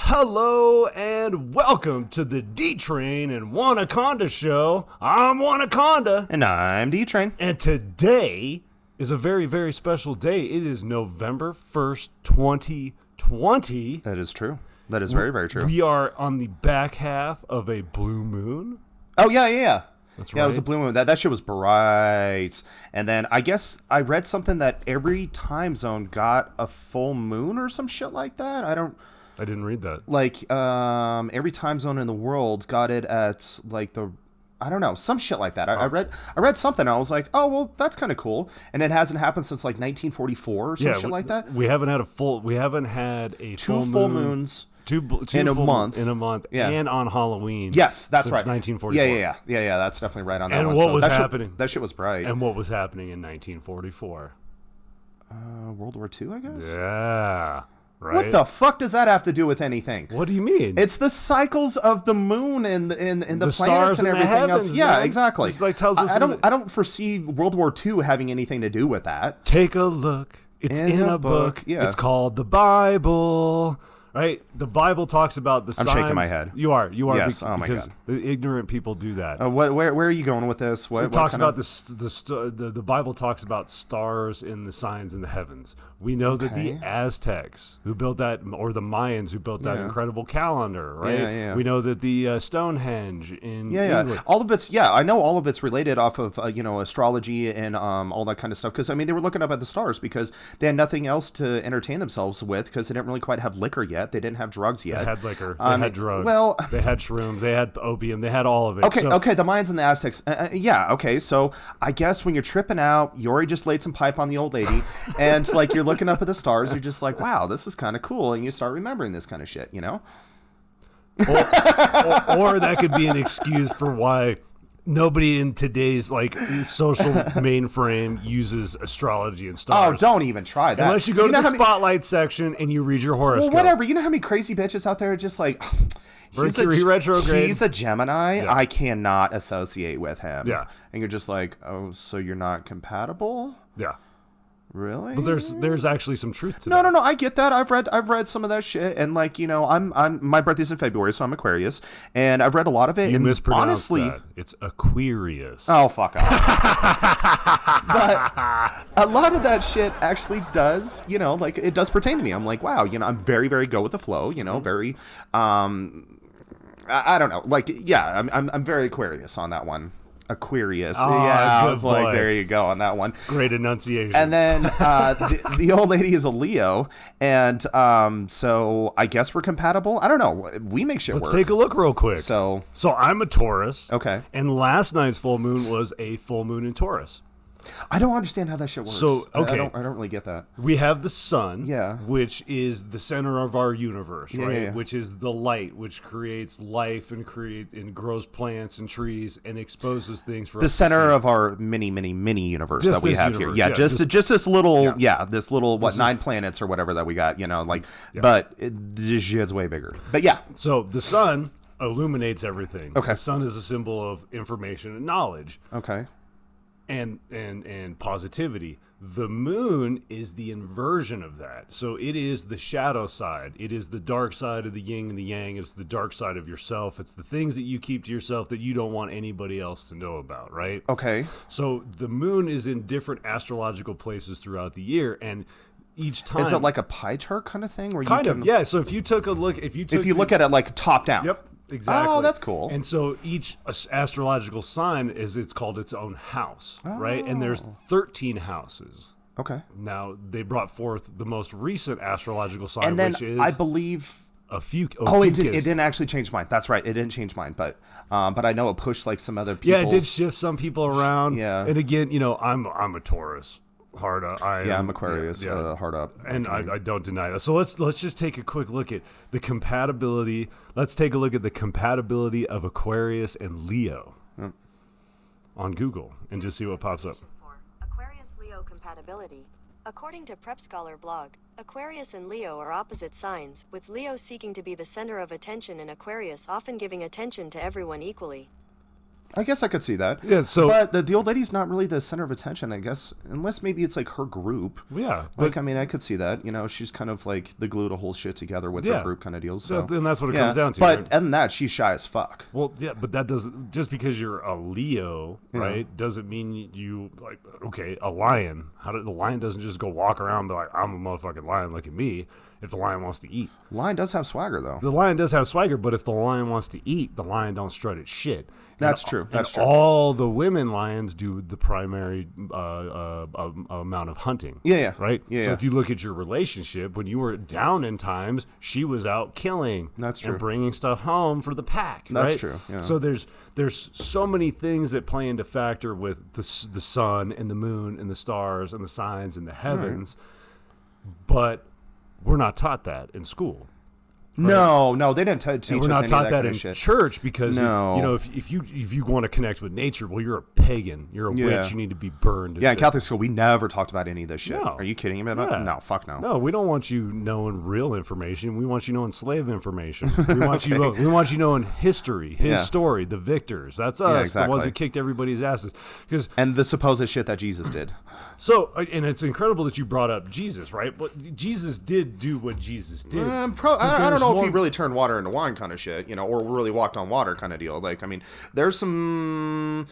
Hello and welcome to the D-Train and Juan-aconda show. I'm Juan-aconda. And I'm D-Train. And today is a very, very special day. It is November 1st, 2020. That is true. That is very, very true. We are on the back half of a blue moon. Oh, yeah. That's Yeah, right. it was a blue moon. That shit was bright. And then I guess I read something that every time zone got a full moon or some shit like that. I didn't read that. Like, every time zone in the world got it at, like, I don't know, some shit like that. I read something. I was like, oh, well, that's kind of cool. And it hasn't happened since, like, 1944 or some shit like that. We haven't had a full Two full moons. Two in a month. In a month. Yeah. And on Halloween. Yes, that's right. 1944. Yeah, that's definitely right on that and one. what was happening? That shit was bright. And what was happening in 1944? World War II, I guess? Yeah. Right? What the fuck does that have to do with anything? What do you mean? It's the cycles of the moon and the stars planets and and the everything heavens, else. Yeah, man. exactly. It's like tells us I don't foresee World War II having anything to do with that. Take a look. It's in a book. Yeah. It's called the Bible. Right? The Bible talks about the signs. I'm shaking my head. You are. Yes. Oh my because God. the ignorant people do that. Where are you going with this? It talks about the Bible talks about stars in the signs in the heavens. We know that the Aztecs who built that, or the Mayans who built that incredible calendar, right? Yeah. We know that the Stonehenge in England. All of it's I know all of it's related off of astrology and all that kind of stuff, because I mean they were looking up at the stars because they had nothing else to entertain themselves with, because they didn't really quite have liquor yet. They didn't have drugs yet. They had liquor. They had drugs. Well, they had shrooms. They had opium. They had all of it. Okay, the Mayans and the Aztecs. Okay, so I guess when you're tripping out, you already just laid some pipe on the old lady, and like you're looking up at the stars, you're just like, wow, this is kind of cool, and you start remembering this kind of shit, you know? Or that could be an excuse for why nobody in today's like social mainframe uses astrology and stars. Oh, don't even try that. Unless you go to the spotlight section and you read your horoscope. Well, whatever. You know how many crazy bitches out there are just like, Mercury retrograde. He's a Gemini. Yeah. I cannot associate with him. Yeah. And you're just like, oh, so you're not compatible? Yeah. Really? But there's actually some truth to that. No. I get that. I've read some of that shit, and like I'm my birthday's in February, so I'm Aquarius, and I've read a lot of it. You and mispronounced honestly, that. It's Aquarius. Oh, fuck off. But a lot of that shit actually does, like it does pertain to me. I'm like, wow, I'm very, very go with the flow, very, I don't know, like, yeah, I'm very Aquarius on that one. Aquarius. I was like, there you go on that one. Great enunciation. And then the old lady is a Leo, and so I guess we're compatible. I don't know. We make shit work. Let's take a look real quick. So I'm a Taurus. Okay. And last night's full moon was a full moon in Taurus. I don't understand how that shit works. So, okay. I don't really get that. We have the sun, Yeah. which is the center of our universe, right? Yeah. Which is the light, which creates life and grows plants and trees and exposes things for The us to center see. of our mini universe Just that we this have universe, here. Yeah, yeah, just this little, this little, This is- 9 planets or whatever that we got, but this shit's way bigger. But yeah. So the sun illuminates everything. Okay. The sun is a symbol of information and knowledge. Okay. And positivity. The moon is the inversion of that. So it is the shadow side. It is the dark side of the yin and the yang. It's the dark side of yourself. It's the things that you keep to yourself that you don't want anybody else to know about, right? Okay. So the moon is in different astrological places throughout the year, and each time Is it like a pie chart kind of thing where kind you of, can, yeah. So if you took a look, if you look at it like top down. Yep. Exactly. Oh, that's cool. And so each astrological sign it's called its own house, right? And there's 13 houses. Okay. Now they brought forth the most recent astrological sign, And then which is I believe a few. it didn't actually change mine. That's right. It didn't change mine, but I know it pushed like some other people. Yeah, it did shift some people around. Yeah. And again, I'm a Taurus. Hard up. I'm Aquarius. Hard up. And I don't deny that. So let's just take a quick look at the compatibility. Let's take a look at the compatibility of Aquarius and Leo on Google and just see what pops up. Aquarius-Leo compatibility. According to Prep Scholar blog, Aquarius and Leo are opposite signs, with Leo seeking to be the center of attention and Aquarius often giving attention to everyone equally. I guess I could see that. Yeah, so... But the old lady's not really the center of attention, I guess, unless maybe it's like her group. Yeah. Like, I mean, I could see that. You know, she's kind of like the glue to hold shit together with her group kind of deal. So. And that's what it comes down to. But right? other than that, she's shy as fuck. Well, yeah, but that doesn't... Just because you're a Leo, right, doesn't mean you, like, okay, a lion. The lion doesn't just go walk around and be like, I'm a motherfucking lion, look at me, if the lion wants to eat. Lion does have swagger, though. The lion does have swagger, but if the lion wants to eat, the lion don't strut its shit. That's true. That's true. All the women lions do the primary amount of hunting. Yeah. Right? Yeah. So if you look at your relationship, when you were down in times, she was out killing. That's true. And bringing stuff home for the pack. That's right? true. Yeah. So there's so many things that play into factor with the sun and the moon and the stars and the signs and the heavens, but we're not taught that in school. Right? No, they didn't teach us any of that. We're not taught that in shit. church because if you want to connect with nature, well, you're a pagan, you're a witch, you need to be burned. Yeah, in Catholic school, we never talked about any of this shit. No. Are you kidding me about that? No, fuck no. No, we don't want you knowing real information. We want you knowing slave information. We want you knowing history, his story, the victors. That's us, exactly. the ones that kicked everybody's asses. And the supposed shit that Jesus did. So, and it's incredible that you brought up Jesus, right? But Jesus did do what Jesus did. I don't know if he really turned water into wine kind of shit, or really walked on water kind of deal. Like, I mean, there's some...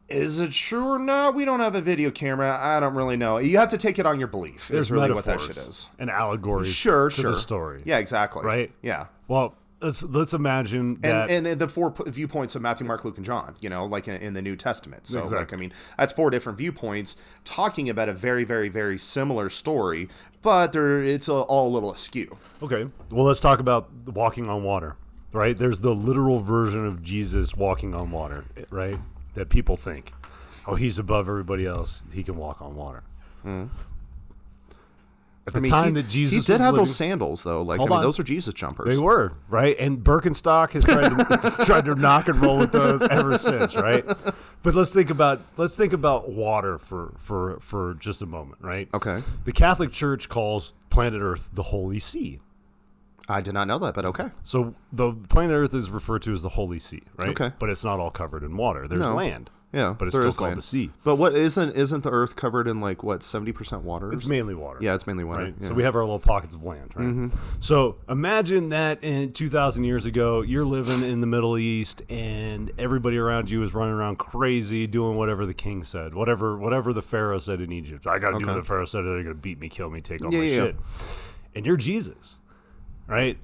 Is it true or not? We don't have a video camera. I don't really know. You have to take it on your belief. There's is really metaphors what that shit is. and allegories to the story. Yeah, exactly. Right? Yeah. Well, let's imagine that... And the 4 viewpoints of Matthew, Mark, Luke, and John, like in the New Testament. So, exactly. like, I mean, that's 4 different viewpoints talking about a very, very, very similar story, but it's all a little askew. Okay. Well, let's talk about walking on water, right? There's the literal version of Jesus walking on water, right? That people think, oh, he's above everybody else. He can walk on water. At the time that Jesus he did was have living, those sandals though. Like, those are Jesus jumpers. They were, right? And Birkenstock has tried to knock and roll with those ever since, right? But let's think about water for just a moment, right? Okay. The Catholic Church calls planet Earth the Holy See. I did not know that, but okay. So the planet Earth is referred to as the Holy See, right? Okay. But it's not all covered in water. There's land. Yeah, but it's still called the sea. But what isn't the Earth covered in 70% water? It's mainly water. Yeah, it's mainly water. Right? Yeah. So we have our little pockets of land, right? Mm-hmm. So imagine that in 2,000 years ago, you're living in the Middle East, and everybody around you is running around crazy, doing whatever the king said, whatever the Pharaoh said in Egypt. I got to do what the Pharaoh said, or they're going to beat me, kill me, take all my shit. And you're Jesus, right?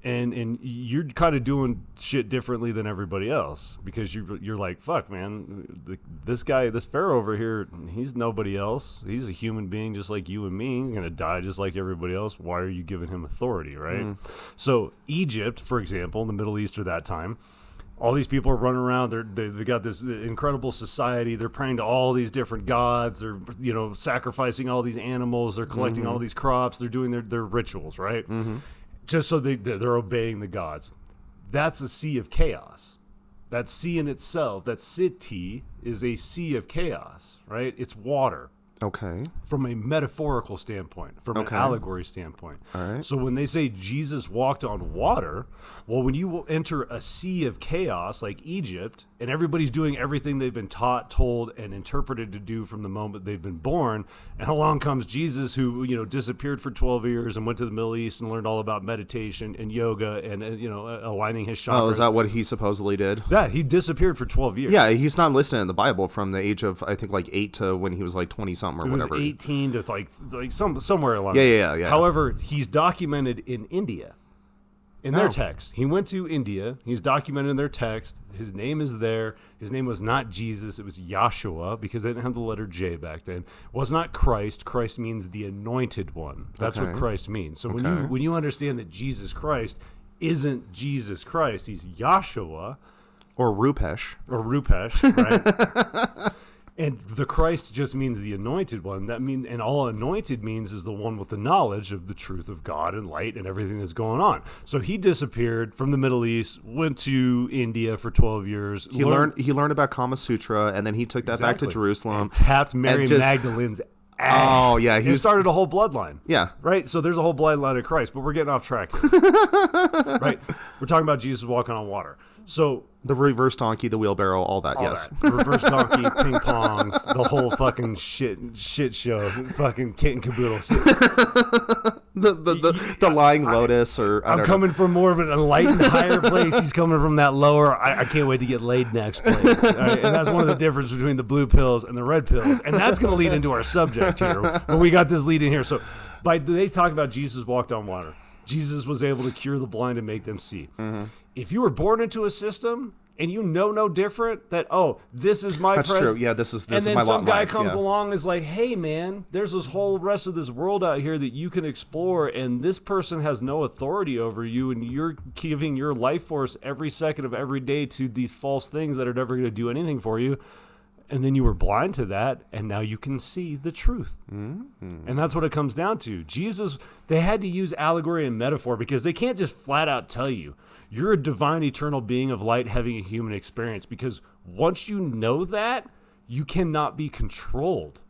And you're kind of doing shit differently than everybody else because you're like, fuck, man, this guy, this Pharaoh over here, he's nobody else. He's a human being just like you and me. He's gonna die just like everybody else. Why are you giving him authority, right? So Egypt, for example, in the Middle East at that time, all these people are running around. They've got this incredible society. They're praying to all these different gods. They're sacrificing all these animals. They're collecting all these crops. They're doing their rituals, right? Just so they're obeying the gods. That's a sea of chaos. That sea in itself, that city, is a sea of chaos, right? It's water. Okay. From a metaphorical standpoint, from an allegory standpoint. All right. So when they say Jesus walked on water, well, when you enter a sea of chaos like Egypt, and everybody's doing everything they've been taught, told, and interpreted to do from the moment they've been born, and along comes Jesus, who disappeared for 12 years and went to the Middle East and learned all about meditation and yoga and aligning his chakras. Oh, is that what he supposedly did? Yeah, he disappeared for 12 years. Yeah, he's not listed in the Bible from the age of, I think, 8 to when he was 20 something or whatever. It was 18 to like somewhere along. Yeah. However, he's documented in India. In their text. He went to India. He's documented in their text. His name is there. His name was not Jesus. It was Yahshua, because they didn't have the letter J back then. It was not Christ. Christ means the anointed one. That's what Christ means. So when you understand that Jesus Christ isn't Jesus Christ, he's Yahshua. Or Rupesh. Right? And the Christ just means the anointed one. And all anointed means is the one with the knowledge of the truth of God and light and everything that's going on. So he disappeared from the Middle East, went to India for 12 years. He learned about Kama Sutra, and then he took that back to Jerusalem. And tapped Mary Magdalene's ass. Oh, yeah. He started a whole bloodline. Yeah. Right? So there's a whole bloodline of Christ, but we're getting off track. Right? We're talking about Jesus walking on water. So the reverse donkey, the wheelbarrow, all that. Yes. The reverse donkey, ping pongs, the whole fucking shit show, fucking kit and caboodle. The lying lotus, or I'm coming from more of an enlightened higher place. He's coming from that lower. I can't wait to get laid next place. Right? And that's one of the differences between the blue pills and the red pills. And that's going to lead into our subject here. But we got this lead in here. So they talk about Jesus walked on water. Jesus was able to cure the blind and make them see. Mm-hmm. If you were born into a system and you know no different, that, oh, this is my That's true. Yeah, this is my lot in life. And then some guy comes along and is like, hey, man, there's this whole rest of this world out here that you can explore, and this person has no authority over you, and you're giving your life force every second of every day to these false things that are never going to do anything for you. And then you were blind to that, and now you can see the truth. Mm-hmm. And that's what it comes down to. Jesus, they had to use allegory and metaphor because they can't just flat out tell you, you're a divine, eternal being of light having a human experience. Because once you know that, you cannot be controlled.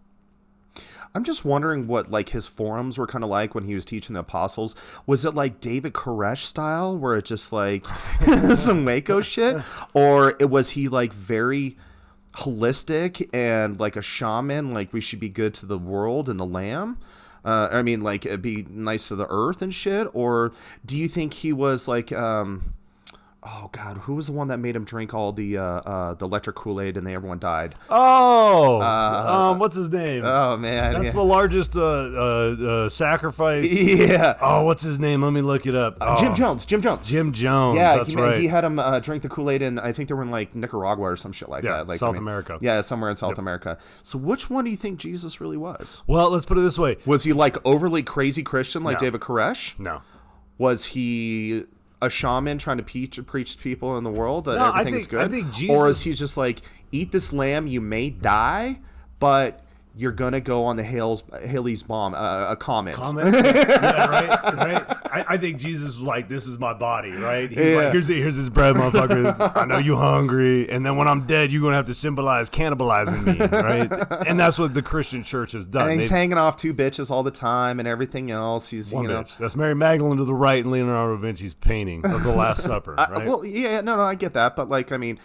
I'm just wondering what like his forums were kind of like when he was teaching the apostles. Was it like David Koresh style, where it just like some Waco shit? Or was he like very holistic and like a shaman, like we should be good to the world and the lamb? I mean, like it'd be nice to the earth and shit. Or do you think he was like, oh God, who was the one that made him drink all the electric Kool-Aid and everyone died? Oh, what's his name? Oh man, that's the largest sacrifice. Yeah. Oh, what's his name? Let me look it up. Jim Jones. Jim Jones. Yeah, that's right. He had him drink the Kool-Aid, and I think they were in like Nicaragua or some shit like that. Like South America. Yeah, somewhere in South America. So which one do you think Jesus really was? Well, let's put it this way. Was he like overly crazy Christian like No. David Koresh? No. Was he a shaman trying to preach to people in the world that everything's good? I think Jesus... Or is he just like, eat this lamb, you may die, but you're gonna go on the Halley's bomb, a comet. Yeah, right. I think Jesus was like, this is my body, right? He's like, here's this bread, motherfuckers. I know you hungry, and then when I'm dead, you're gonna have to symbolize cannibalizing me, right? And that's what the Christian church has done. And he's hanging off two bitches all the time, and everything else. He's one bitch. That's Mary Magdalene to the right, and Leonardo da Vinci's painting of the Last Supper, right? Well, yeah, no, I get that, but like, I mean,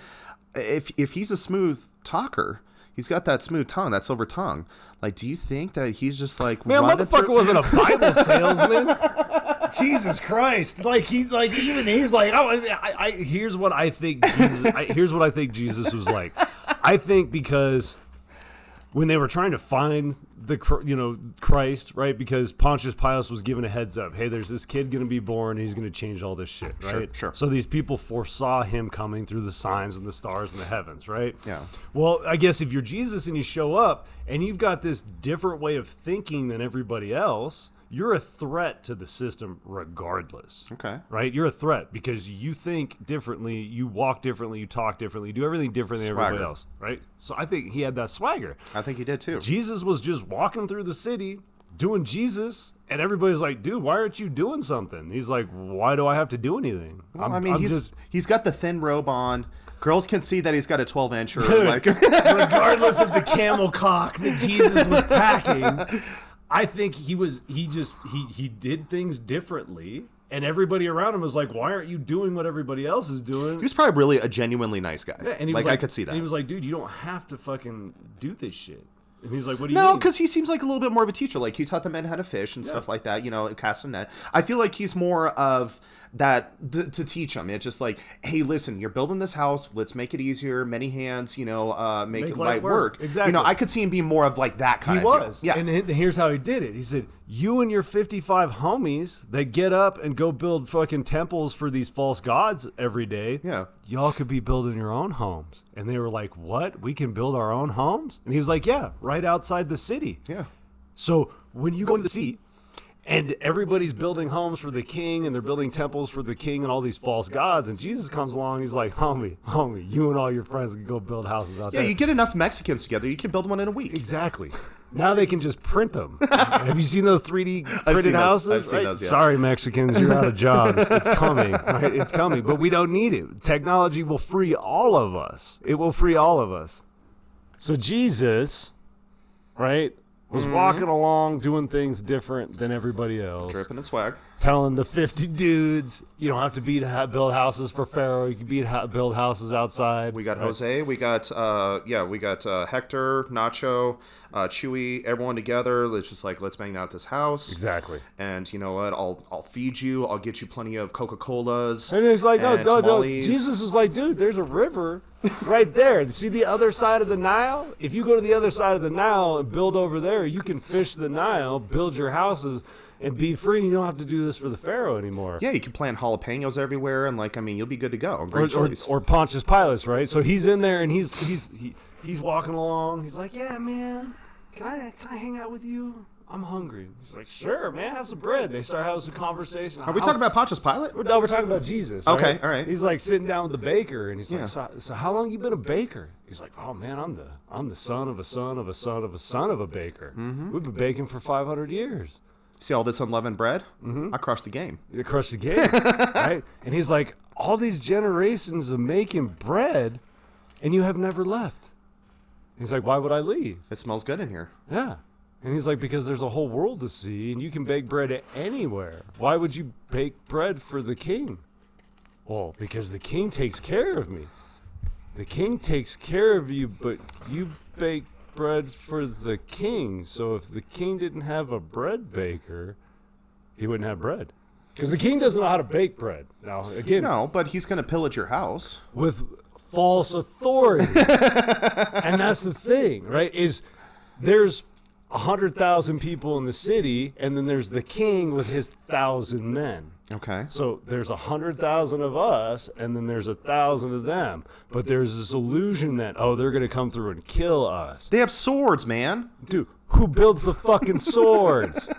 if he's a smooth talker. He's got that smooth tongue, that silver tongue. Like, do you think that he's just like... Man, motherfucker wasn't a Bible salesman. Jesus Christ. Like, he's like, oh, here's what I think Jesus was like. I think because when they were trying to find Christ, right? Because Pontius Pilate was given a heads up. Hey, there's this kid going to be born. He's going to change all this shit, right? Sure. So these people foresaw him coming through the signs and the stars in the heavens, right? Yeah. Well, I guess if you're Jesus and you show up and you've got this different way of thinking than everybody else, you're a threat to the system regardless. Okay. Right? You're a threat because you think differently, you walk differently, you talk differently, you do everything different than everybody else, right? So I think he had that swagger. I think he did too. Jesus was just walking through the city doing Jesus, and everybody's like, dude, why aren't you doing something? He's like, why do I have to do anything? Well, he's got the thin robe on. Girls can see that he's got a 12-inch. Like regardless of the camel cock that Jesus was packing, I think he did things differently, and everybody around him was like, why aren't you doing what everybody else is doing? He was probably really a genuinely nice guy. Yeah, and he was I could see that. And he was like, dude, you don't have to fucking do this shit. And he's like, what do you mean? No, because he seems like a little bit more of a teacher. Like, he taught the men how to fish and stuff like that, cast a net. I feel like he's more of that to teach them. It's just like, hey, listen, you're building this house. Let's make it easier. Many hands, make it light work. Exactly. I could see him being more of like that kind of He was. Deal. Yeah. And here's how he did it. He said, you and your 55 homies that get up and go build fucking temples for these false gods every day. Yeah. Y'all could be building your own homes. And they were like, what? We can build our own homes? And he was like, yeah, right outside the city. Yeah. So when you go to the city and everybody's building homes for the king and they're building temples for the king and all these false gods, and Jesus comes along, he's like, homie, you and all your friends can go build houses out there. Yeah, you get enough Mexicans together, you can build one in a week. Exactly. Now they can just print them. Have you seen those 3D printed houses? I've seen those, yeah. Sorry, Mexicans, you're out of jobs. It's coming, right? It's coming, but we don't need it. Technology will free all of us. It will free all of us. So Jesus, right, was walking along doing things different than everybody else. Dripping in swag. telling the 50 dudes, you don't have to build houses for Pharaoh. You can build houses outside. We got Jose. We got Hector, Nacho, Chewy, everyone together. It's just like, let's bang out this house. Exactly. And you know what? I'll feed you. I'll get you plenty of Coca-Colas. And it's like, no. tamales. Jesus was like, dude, there's a river right there. See the other side of the Nile? If you go to the other side of the Nile and build over there, you can fish the Nile, build your houses, and be free. You don't have to do this for the Pharaoh anymore. Yeah, you can plant jalapenos everywhere, and you'll be good to go. Great choice. Or Pontius Pilate, right? So he's in there and he's walking along. He's like, yeah, man, can I hang out with you? I'm hungry. He's like, sure, man, have some bread. They start having some conversation. Are we talking about Pontius Pilate? No, we're talking about Jesus. Okay, right? all right. He's like sitting down with the baker, and he's Yeah. like, so how long you been a baker? He's like, oh man, I'm the son of a son of a son of a son of a baker. Mm-hmm. We've been baking for 500 years. See all this unleavened bread? Mm-hmm. I crushed the game. You crushed the game, right? And he's like, all these generations of making bread, and you have never left. He's like, why would I leave? It smells good in here. Yeah. And he's like, because there's a whole world to see, and you can bake bread anywhere. Why would you bake bread for the king? Well, because the king takes care of me. The king takes care of you, but you bake bread for the king. So if the king didn't have a bread baker, he wouldn't have bread. Because the king doesn't know how to bake bread. Now, again, No, but he's going to pillage your house. with false authority. And that's the thing, right? Is there's 100,000 people in the city, and then there's the king with his 1,000 men. Okay. So there's 100,000 of us, and then there's 1,000 of them. But there's this illusion that, they're going to come through and kill us. They have swords, man. Dude, who builds the fucking swords?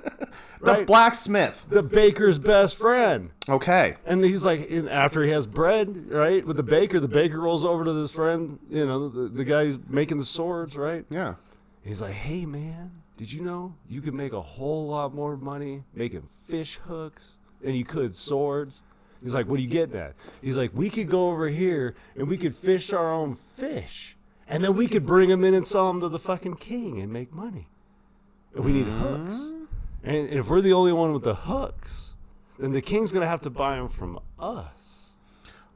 The blacksmith. The baker's best friend. Okay. And he's like, after he has bread, right, with the baker rolls over to this friend, the guy who's making the swords, right? Yeah. He's like, hey, man, did you know you could make a whole lot more money making fish hooks than you could swords? He's like, what are you getting at? He's like, we could go over here and we could fish our own fish. And then we could bring them in and sell them to the fucking king and make money. And we need hooks. And if we're the only one with the hooks, then the king's going to have to buy them from us.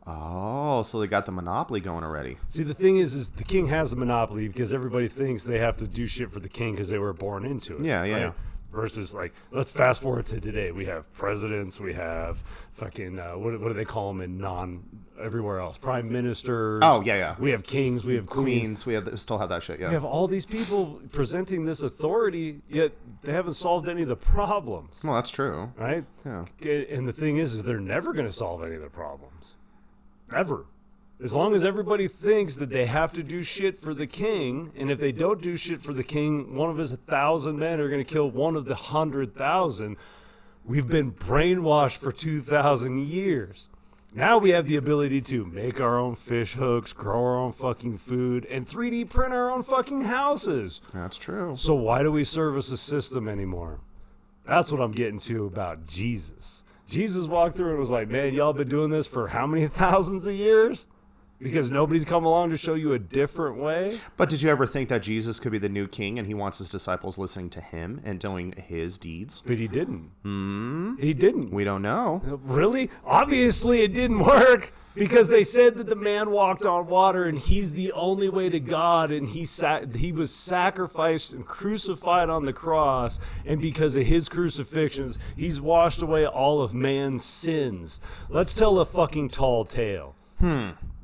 Oh, so they got the monopoly going already. See, the thing is the king has a monopoly because everybody thinks they have to do shit for the king because they were born into it. Yeah. Versus, let's fast forward to today. We have presidents. We have fucking, what do they call them in everywhere else? Prime ministers. Oh, yeah. We have kings. We have queens. We still have that shit, yeah. We have all these people presenting this authority, yet they haven't solved any of the problems. Well, that's true. Right? Yeah. And the thing is they're never going to solve any of the problems. Ever. As long as everybody thinks that they have to do shit for the king, and if they don't do shit for the king, one of his 1,000 men are going to kill one of the 100,000. We've been brainwashed for 2,000 years. Now we have the ability to make our own fish hooks, grow our own fucking food, and 3D print our own fucking houses. That's true. So why do we service a system anymore? That's what I'm getting to about Jesus. Jesus walked through and was like, man, y'all been doing this for how many thousands of years? Because nobody's come along to show you a different way. But did you ever think that Jesus could be the new king and he wants his disciples listening to him and doing his deeds? But he didn't. He didn't. We don't know. Really? Obviously it didn't work because they said that the man walked on water and he's the only way to God, and he was sacrificed and crucified on the cross, and because of his crucifixions, he's washed away all of man's sins. Let's tell a fucking tall tale.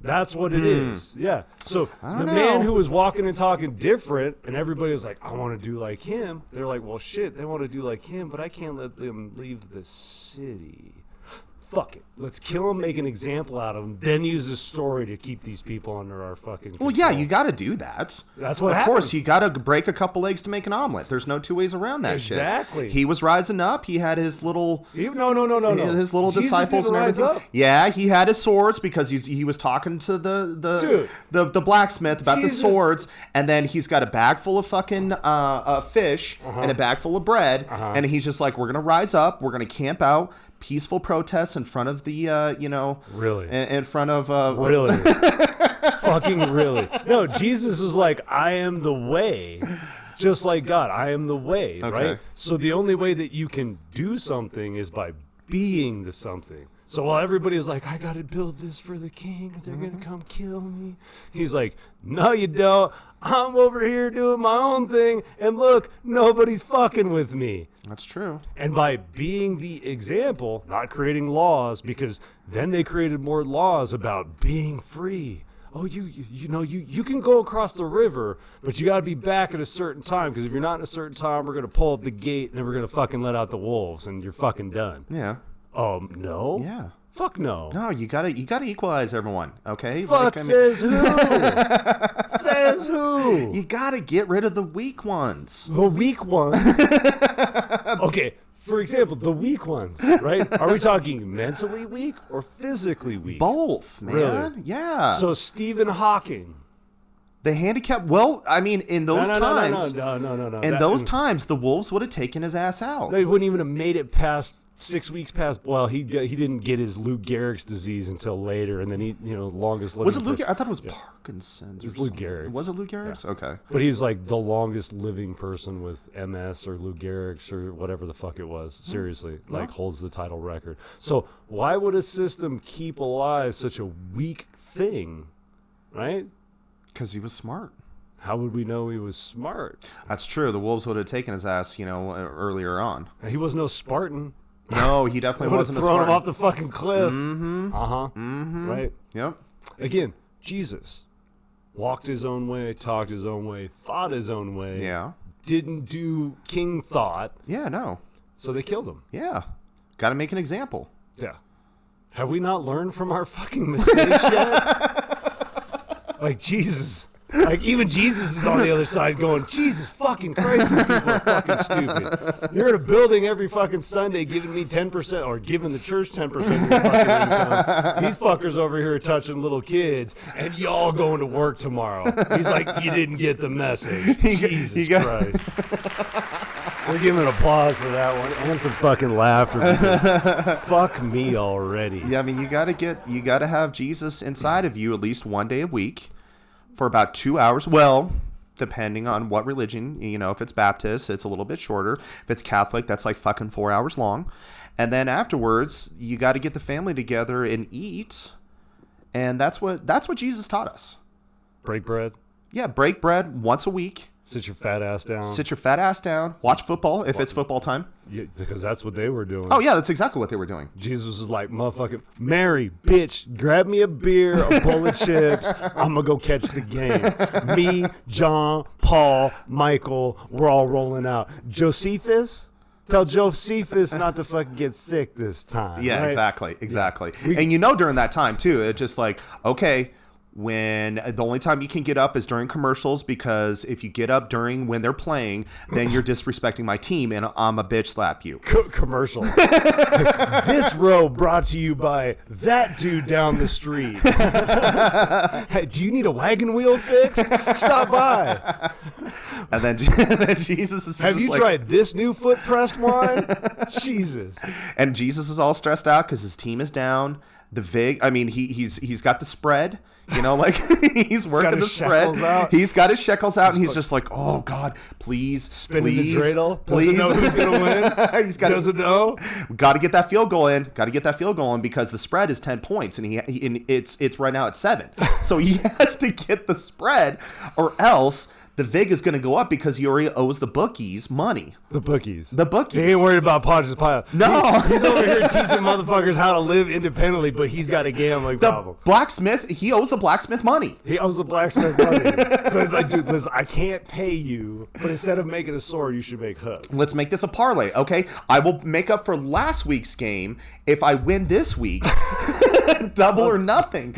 That's what it is. Yeah. So the man who was walking and talking different, and everybody was like, I want to do like him. They're like, well, shit, they want to do like him, but I can't let them leave the city. Fuck it. Let's kill him, make an example out of him, then use this story to keep these people under our fucking control. Well, yeah, you got to do that. That's what Of happened. course, you got to break a couple eggs to make an omelet. There's no two ways around that shit. Exactly. He was rising up. He had his little... No. His little Jesus disciples didn't and rise everything. up. Yeah, he had his swords because he was talking to the blacksmith about Jesus. the swords, and then he's got a bag full of fucking fish and a bag full of bread, and he's just like, we're gonna rise up, we're gonna camp out, peaceful protests in front of the Really? in front of Really? Fucking really. No, Jesus was like, I am the way. Just like God, I am the way, Okay. right? So the only way that you can do something is by being the something. So while everybody's like, I gotta build this for the king, they're gonna come kill me. He's like, no, you don't. I'm over here doing my own thing, and look, nobody's fucking with me. That's true. And by being the example, not creating laws, because then they created more laws about being free. Oh, you can go across the river, but you got to be back at a certain time, because if you're not in a certain time, we're going to pull up the gate, and then we're going to fucking let out the wolves, and you're fucking done. Yeah. No? Yeah. Fuck no. No, you gotta equalize everyone, okay? Fuck, says who? Says who? You gotta get rid of the weak ones. The weak ones? Okay, for example, the weak ones, right? Are we talking mentally weak or physically weak? Both, man. Really? Yeah. So Stephen Hawking. The handicap, well, I mean, in those times... No. In those times, the Wolves would have taken his ass out. They wouldn't even have made it past 6 weeks past. Well, he didn't get his Lou Gehrig's disease until later, and then he, longest living. Was it Lou Gehrig? I thought it was Parkinson's. It's Lou Gehrig's. Was it Lou Gehrig's? Yeah. Okay. But he's like the longest living person with MS or Lou Gehrig's or whatever the fuck it was. Seriously, holds the title record. So why would a system keep alive such a weak thing, right? Because he was smart. How would we know he was smart? That's true. The Wolves would have taken his ass, earlier on. He was no Spartan. No, he definitely wasn't a Spartan. Thrown him off the fucking cliff. Mm-hmm. Uh-huh. Mm-hmm. Right. Yep. Again, Jesus walked his own way, talked his own way, thought his own way. Yeah. Didn't do king thought. Yeah, no. So they killed him. Yeah. Got to make an example. Yeah. Have we not learned from our fucking mistakes yet? Like, Jesus. Like, even Jesus is on the other side going, Jesus fucking Christ, these people are fucking stupid. You're in a building every fucking Sunday giving me 10%, or giving the church 10% of your fucking income. These fuckers over here touching little kids, and y'all going to work tomorrow. He's like, you didn't get the message. Jesus Christ. We're giving applause for that one, and some fucking laughter. Fuck me already. Yeah, I mean, you gotta have Jesus inside of you at least one day a week. For about 2 hours. Well, depending on what religion, if it's Baptist, it's a little bit shorter. If it's Catholic, that's like fucking 4 hours long. And then afterwards, you got to get the family together and eat. And that's what Jesus taught us. Break bread. Yeah, break bread once a week. Sit your fat ass down. Sit your fat ass down. Watch football if it's football time. Yeah, because that's what they were doing. Oh, yeah, that's exactly what they were doing. Jesus was like, motherfucking, Mary, bitch, grab me a beer, a bowl of chips. I'm going to go catch the game. Me, John, Paul, Michael, we're all rolling out. Josephus? Tell Josephus not to fucking get sick this time. Yeah, right? exactly. Yeah. And during that time, too, it's just like, okay, when the only time you can get up is during commercials, because if you get up during when they're playing, then you're disrespecting my team and I'm a bitch slap you. Commercial. This row brought to you by that dude down the street. Hey, do you need a wagon wheel fixed? Stop by. And then Jesus is Have you tried this new foot pressed wine? Jesus. And Jesus is all stressed out because his team is down. The vig, I mean, he's got the spread. He's working the spread. He's got his shekels out, and he's just like, "Oh God, please, spinning please, the dreidel. Please." Doesn't know who's gonna win. Doesn't know. Got to get that field goal in. Got to get that field goal in because the spread is 10 points, and it's right now at 7. So he has to get the spread, or else the vig is going to go up because he already owes the bookies money. The bookies. He ain't worried about Pontius Pilate. No. He's over here teaching motherfuckers how to live independently, but he's got a gambling problem. Blacksmith, he owes the blacksmith money. He owes the blacksmith money. So he's like, dude, listen, I can't pay you, but instead of making a sword, you should make hooks. Let's make this a parlay, okay? I will make up for last week's game if I win this week. Double or nothing.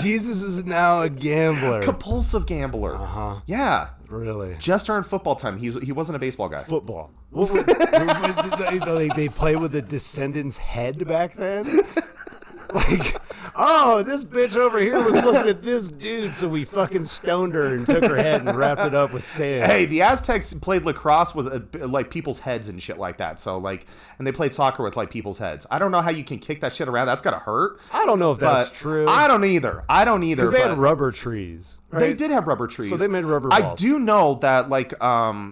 Jesus is now a gambler. Compulsive gambler. Uh-huh. Yeah. Really? Just during football time. He wasn't a baseball guy. Football. They play with the descendant's head back then? Like, oh, this bitch over here was looking at this dude, so we fucking stoned her and took her head and wrapped it up with sand. Hey, the Aztecs played lacrosse with like people's heads and shit like that. So and they played soccer with like people's heads. I don't know how you can kick that shit around. That's gotta hurt. I don't know if that's true. I don't either. Because they had rubber trees. Right? They did have rubber trees. So they made rubber balls. I do know that, like,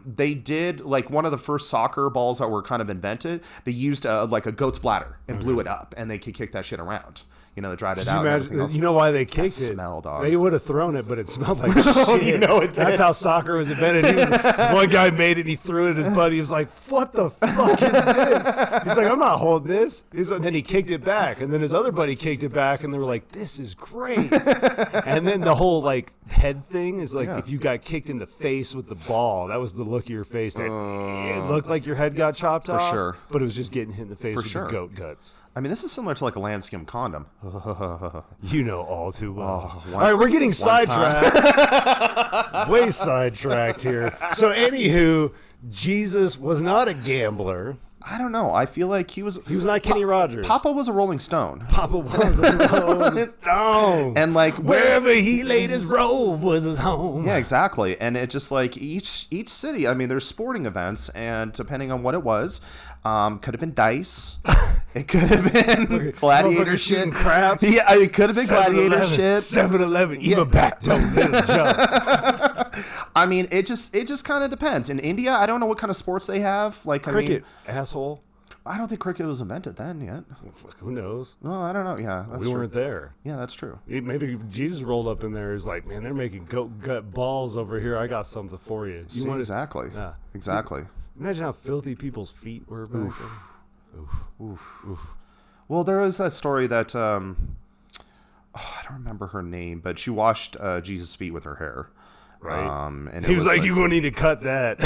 they did, like, one of the first soccer balls that were kind of invented, they used, like, a goat's bladder and blew it up, and they could kick that shit around. You know, they dried it out. You know why they kicked it? Smell, dog. They would have thrown it, but it smelled like shit. You know it did. That's how soccer was invented. One guy made it, and he threw it at his buddy. He was like, "What the fuck is this?" He's like, "I'm not holding this." And then he kicked it back, and then his other buddy kicked it back, and they were like, "This is great." And then the whole like head thing is like, if you got kicked in the face with the ball, that was the look of your face. It looked like your head got chopped off, sure. but it was just getting hit in the face with the goat guts. I mean, this is similar to like a lambskin condom. You know all too well. All right, we're getting sidetracked. Way sidetracked here. So, anywho, Jesus was not a gambler. I don't know. I feel like he was not Kenny Rogers. Papa was a Rolling Stone. Papa was a Rolling Stone. And like wherever he laid his robe was his home. Yeah, exactly. And it just like each city, I mean, there's sporting events, and depending on what it was, could have been dice. It could have been gladiator shit. Craps. Yeah, it could have been gladiator shit. 7-Eleven. Even back door little jump. I mean, it just kind of depends. In India, I don't know what kind of sports they have. Like cricket, asshole. I don't think cricket was invented then yet. Well, who knows? Well, I don't know. Yeah, that's we true. weren't there. Yeah, that's true. Maybe Jesus rolled up in there. Is like, man, they're making goat gut balls over here. I got something for you. Exactly. Yeah, exactly. Imagine how filthy people's feet were back then. Oof. Well, there was that story that I don't remember her name, but she washed Jesus' feet with her hair. Right. And he was like, "You're gonna need to cut that."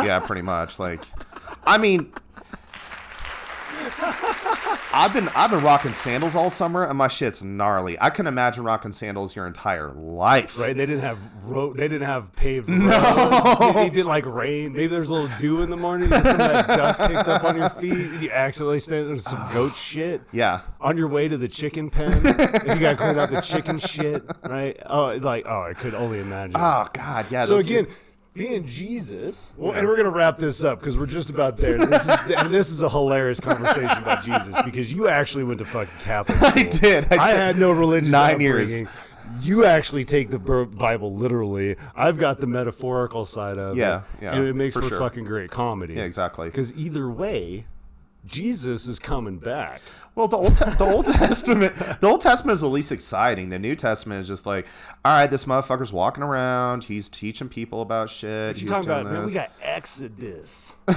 Yeah, pretty much. Like, I mean, I've been rocking sandals all summer, and my shit's gnarly. I can imagine rocking sandals your entire life. Right? They didn't have paved roads. No. Maybe it did like rain. Maybe there's a little dew in the morning. And some of that dust kicked up on your feet. And you accidentally stand in some goat shit. Yeah. On your way to the chicken pen, if you got to clean out the chicken shit, right? I could only imagine. Oh God, yeah. So again. Being Jesus, and we're going to wrap this up because we're just about there. This is a hilarious conversation about Jesus because you actually went to fucking Catholic school. I did. I had no religious 9 years. You actually take the Bible literally. I've got the metaphorical side of it. Yeah, and it makes for sure. fucking great comedy. Yeah, exactly. Because either way, Jesus is coming back. Well, the Old Testament is the least exciting. The New Testament is just like, all right, this motherfucker's walking around. He's teaching people about shit. What you talking about, man? We got Exodus. We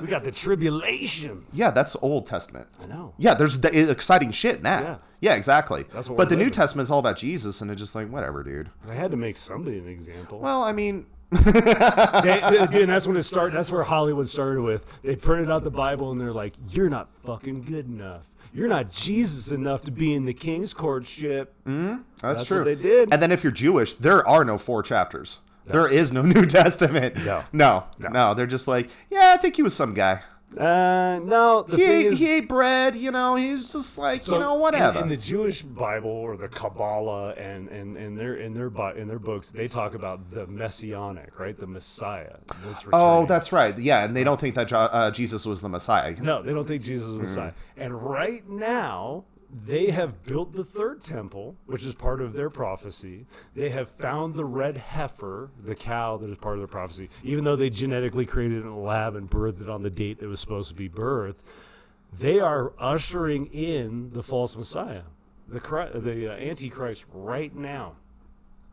got the tribulations. Yeah, that's Old Testament. I know. Yeah, there's the exciting shit in that. Yeah. Yeah, exactly. That's what but the living. New Testament's all about Jesus, and it's just like, whatever, dude. I had to make somebody an example. Well, I mean... Dude, that's when it started. That's where Hollywood started with. They printed out the Bible, and they're like, you're not fucking good enough. You're not Jesus enough to be in the king's courtship. That's true. What they did. And then if you're Jewish, there are no 4 chapters. No. There is no New Testament. No. They're just like, yeah, I think he was some guy. No. He ate bread. You know, he's just like, whatever. In the Jewish Bible or the Kabbalah and in their books, they talk about the Messianic, right? The Messiah. Oh, that's right. Yeah, and they don't think that Jesus was the Messiah. No, they don't think Jesus was the Messiah. And right now, they have built the third temple, which is part of their prophecy. They have found the red heifer, the cow that is part of their prophecy. Even though they genetically created it in a lab and birthed it on the date that was supposed to be birthed, they are ushering in the false Messiah, the Antichrist right now.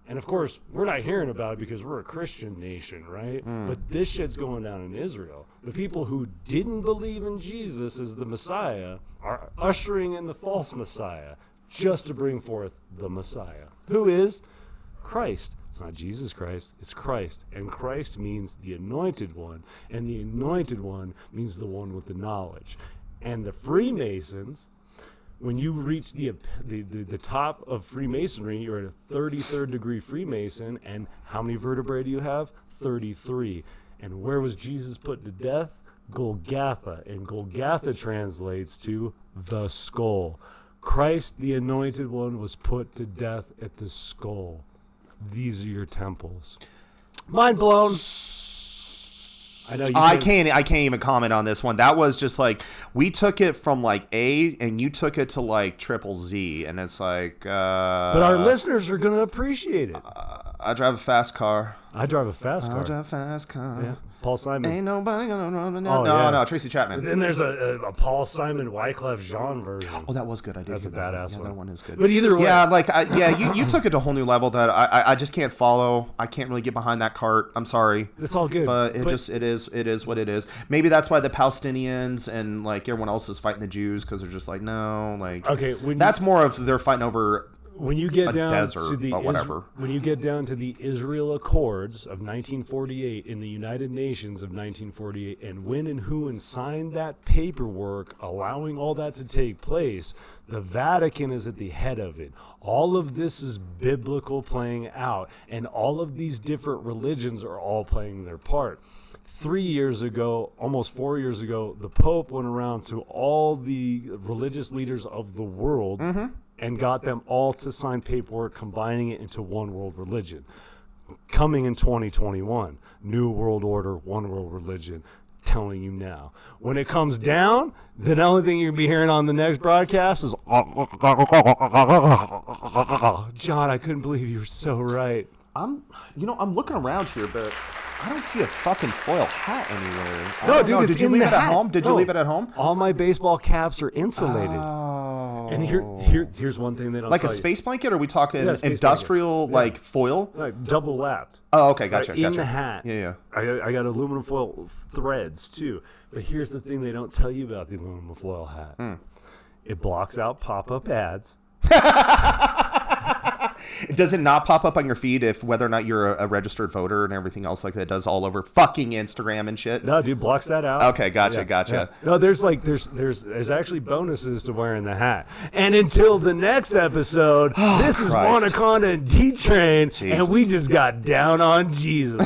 And of course, we're not hearing about it because we're a Christian nation, right? But this shit's going down in Israel. The people who didn't believe in Jesus as the Messiah are ushering in the false Messiah just to bring forth the Messiah, who is Christ. It's not Jesus Christ, it's Christ. And Christ means the anointed one, and the anointed one means the one with the knowledge. And the Freemasons, when you reach the top of Freemasonry, you're at a 33rd degree Freemason, and how many vertebrae do you have? 33. And where was Jesus put to death? Golgotha, and Golgotha translates to the skull. Christ, the anointed one, was put to death at the skull. These are your temples. Mind blown. I know I can't even comment on this one. That was just like, we took it from like A and you took it to like triple Z, and it's like but our listeners are going to appreciate it. I drive a fast car. I drive a fast car. I drive a fast car. Yeah. Paul Simon. Ain't nobody gonna run me Oh, down. yeah. No, Tracy Chapman. Then there's a Paul Simon Wyclef Jean version. Oh, that was good. I did. That's a hear that badass Yeah, one. that one is good. But either way, yeah, like you took it to a whole new level that I just can't follow. I can't really get behind that cart. I'm sorry. it's all good. But it is what it is. Maybe that's why the Palestinians and like everyone else is fighting the Jews because they're just like no, like okay, that's more of they're fighting over. When you get down desert, to the but whatever. when you get down to the Israel Accords of 1948 in the United Nations of 1948, and when and who and signed that paperwork allowing all that to take place, the Vatican is at the head of it. All of this is biblical playing out, and all of these different religions are all playing their part. 3 years ago, almost 4 years ago, the Pope went around to all the religious leaders of the world and got them all to sign paperwork combining it into one world religion. Coming in 2021, new world order, one world religion. Telling you now. When it comes down, the only thing you'll be hearing on the next broadcast is John, I couldn't believe you were so right. I'm looking around here, but I don't see a fucking foil hat anywhere. No, dude, did you leave it at home? Did you leave it at home? All my baseball caps are insulated. Oh. And here's one thing they don't like tell a you. space blanket? Or are we talking Yeah, space industrial blanket. like foil? Like double lapped. Oh, okay, gotcha. Right, in the hat. Yeah. I got aluminum foil threads too. But here's the thing they don't tell you about the aluminum foil hat. It blocks out pop-up ads. Does it not pop up on your feed if whether or not you're a registered voter and everything else like that does all over fucking Instagram and shit? No, dude, blocks that out. Okay, gotcha. Yeah. No, there's actually bonuses to wearing the hat. And until the next episode, this is Christ. Juan-aconda and D-Train, Jesus. and we just got down on Jesus.